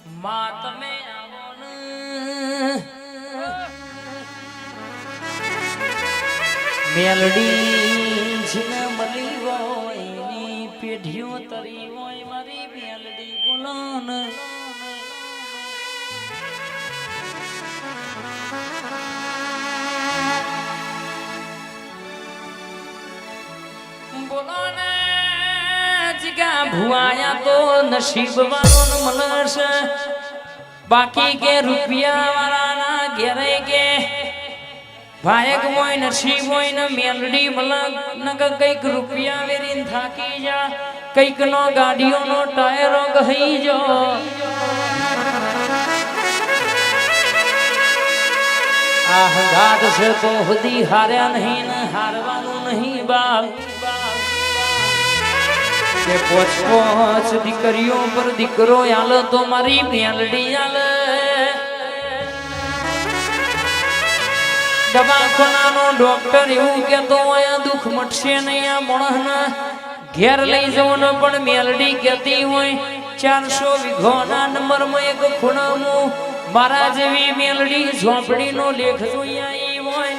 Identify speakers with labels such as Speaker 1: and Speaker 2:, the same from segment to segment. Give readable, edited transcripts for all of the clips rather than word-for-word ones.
Speaker 1: માં તમે આવો ને મેલડી જીને મળી હોય એની પેઢીઓ તરી હોય મારી મેલડી બોલો ને બોલો ને જીગા ભુઆયા તો નસીબ વાળો મળશે બાકી કે રૂપિયા વાળાના ઘેરે કે ભાયક હોય નસીબ હોય ને મેલડી મલક નક કઈક રૂપિયા વેરીન થાકી જા કઈક નો ગાડીઓનો ટાયરો ગહી જો આ હંગાત છે તો હુદી હાર્યા નહીં ને હારવાનું નહીં બાપ કે પોચ પોચ દીકરીઓ પર દીકરો આલો તો મારી મેલડી આલે દવાખાનાનો ડોક્ટર એવું કહેતો હોય દુઃખ મટશે નહીં આ માણસના ઘેર લઈ જવાનો પણ મેલડી કહેતી હોય 400 વીઘોના નંબરમાં એક ખૂણામાં મારા જેવી મેલડી ઝોપડીનો લેખ જોઈ આવી હોય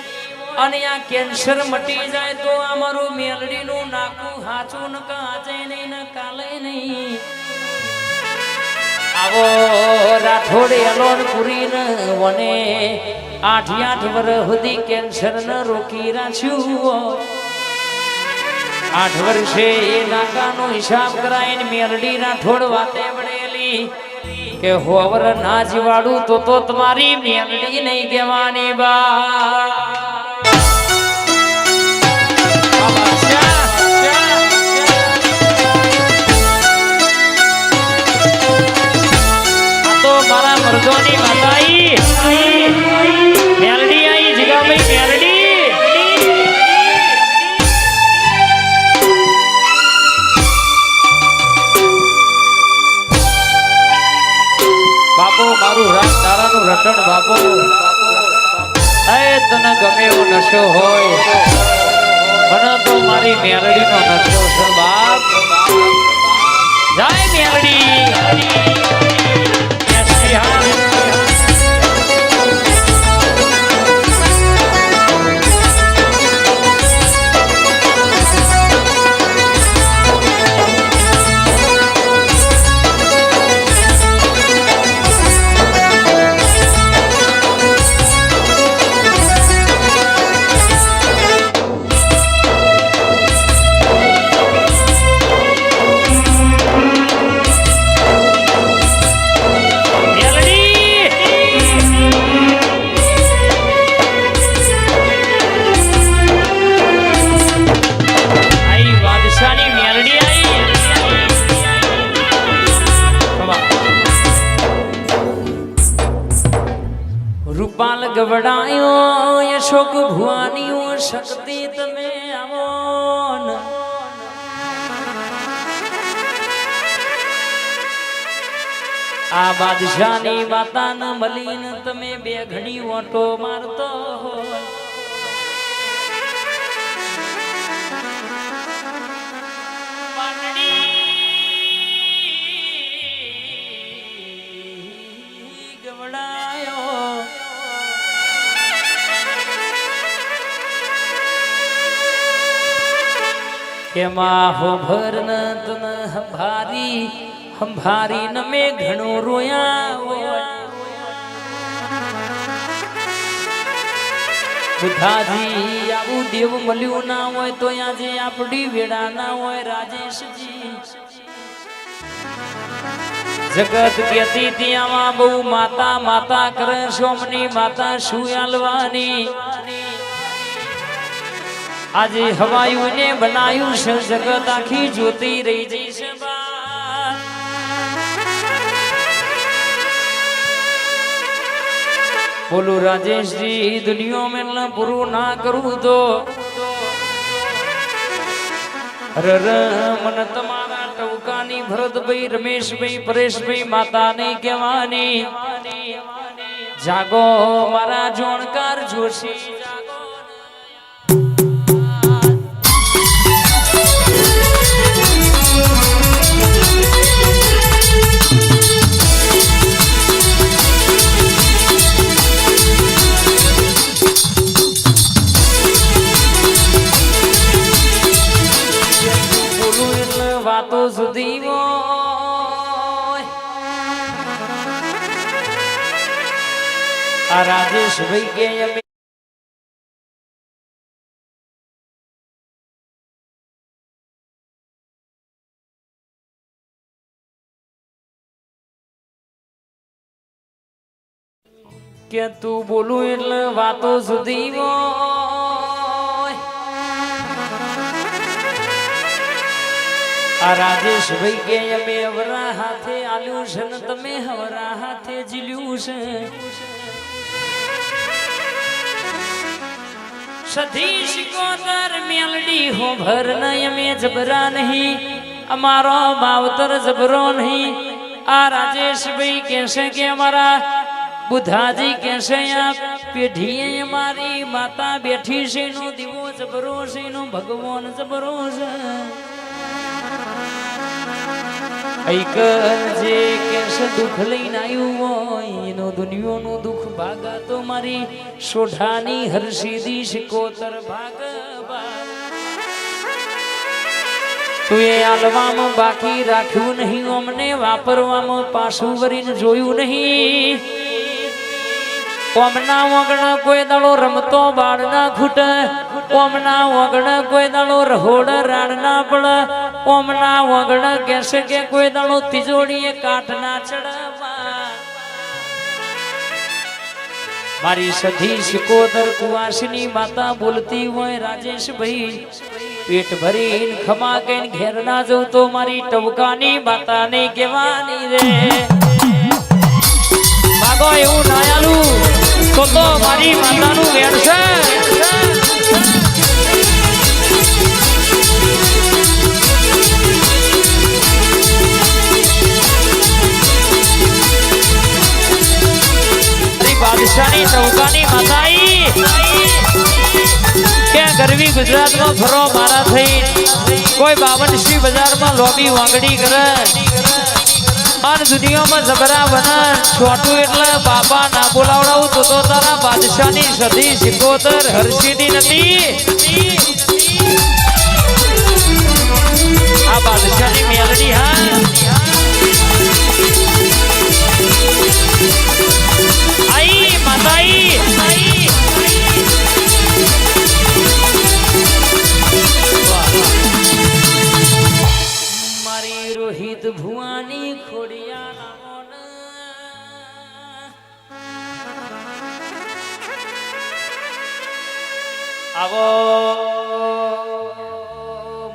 Speaker 1: અને આ કેન્સર મટી જાય તો અમારું મેલડીનું નાકું હાચું ન કાચે નહીં ને કાલે નહીં આવો રાઠોડે અલોન પુરી ને વને 8 વર્ષ સુધી કેન્સર ન રોકી રાખ્યું 8 વર્ષે એ નાકાનો હિસાબ કરાઈને મેલડી રાઠોડ વાતે વળેલી કે હોવર ના જીવાડું તો તમારી મેલડી નહીં કહેવાની બા મારા મર્દોની માતાઈ મેલડી આઈ જગાભાઈ મેલડી બાપો મારું રાત તારાનું રટણ બાપો એ તને ગમે એવો નશો હોય મને તો મારી મેલડીનો નશો છે બાપ જય મેલડી રૂપાલ ગવડાયો યશોક ભુવાનીઓ શક્તિ તમે આવો આ બાદશાહની વાતાન મળીને તમે બે ઘડી ઓટો મારતો હોય કે માહો ભરન તન હંભારી ન મે ઘણો રોયા બુધાજી આવું દેવ મળ્યું ના હોય તો આજે આપડી વેડા ના હોય રાજેશજી જગત કેતી ત્યાં બહુ માતા માતા કરે સોમની માતા શું આલવાની આજે હવાયું ને બનાયું છે જગત આખી જોતી રહી જશે બોલો રાજેશજી દુનિયા में न પૂરું ના કરું તો મન તમારા ટવકાની ભરતભાઈ રમેશભાઈ પરેશભાઈ માતા નહીં કહેવાની જાગો મારા જોણકાર જોશી આ રાજેશ ભાઈ કે અમે કે તું બોલું એટલે વાતો સુધી આ રાજેશ ભાઈ કે અમે હવરા હાથે આલ્યું છે ને તમે હવરા હાથે જીલ્યું છે સધી શિકોતર મેલડી હો ભર ન અમે જબરા નહીં અમારો માવતર જબરો નહીં આ રાજેશ ભાઈ કહેશે કે અમારા બુધાજી કહેશે આ પેઢીએ અમારી માતા બેઠી છે નો દીવો જબરો છે નો ભગવાન જબરો છે જે કેસ દુઃખ લઈને આવ્યું હોય એનો દુનિયાનું દુઃખ ભાગા તો મારી સોઢાની હર્ષિદી શિકોતર ભાગવા તું એ આલવામાં બાકી રાખ્યું નહીં અમને વાપરવામાં પાછું વરીને જોયું નહીં ઓમના વગણ કોઈ દાડો રમતો બાળ ના ખૂટે ઓમના વગણ કોઈ દાડો રહોડ રાડ ના પડે ઓમના વગણ કહેશે કે કોઈ દાડો તિજોડીએ કાઠ ના ચડવા મારી સધી શિકોતર કુવાસની માતા બોલતી હોય રાજેશ ભાઈ પેટ ભરીને ખમા કઈને ઘેર ના જવું તો મારી ટવકાની માતાને કહેવાની રે માગો એવું ના આલું તો મારી માતાનું વેણ છે બાદશાહની ટવકાની માતાઈ કે ગરવી ગુજરાતમાં ફરો મારા થઈ કોઈ 52 બજારમાં લોબી વાંગડી કરે અને દુનિયામાં જબરા બને છોટું એટલે બાપા ના બોલાવડાવું તો તારા બાદશાહની સધી શિકોતર હર્ષિદી નથી આ બાદશાહની મેલડી હા આઈ માતાઈ મારી રોહિત ભુવાની ખોડિયા આવો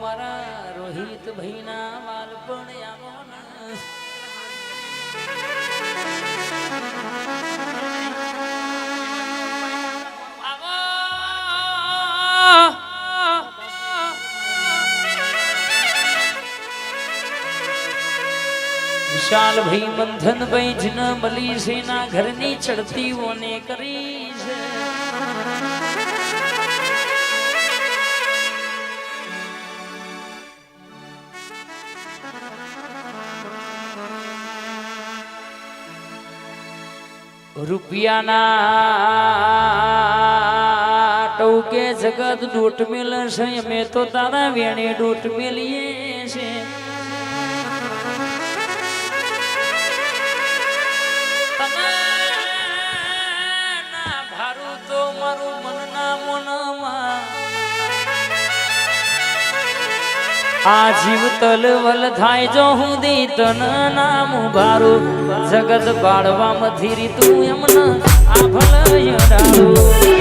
Speaker 1: મારા રોહિત ભાઈના બાળપણ વિશાલ ભાઈ બંધન ભાઈ જન મલી સેના ઘરની ચડતી ઓને કરી છે રૂપિયાના ટોકે જગત ડોટ મેલ છે અમે તો તારા વેણે ડોટ મેલીએ છે ભારું તો મારું મનના મનમાં આ જીવ તલવલ થાય જો હું દી તન નામ ભારું જગત બાળવામાં ધીરી તું એમને આ ભલ યડારું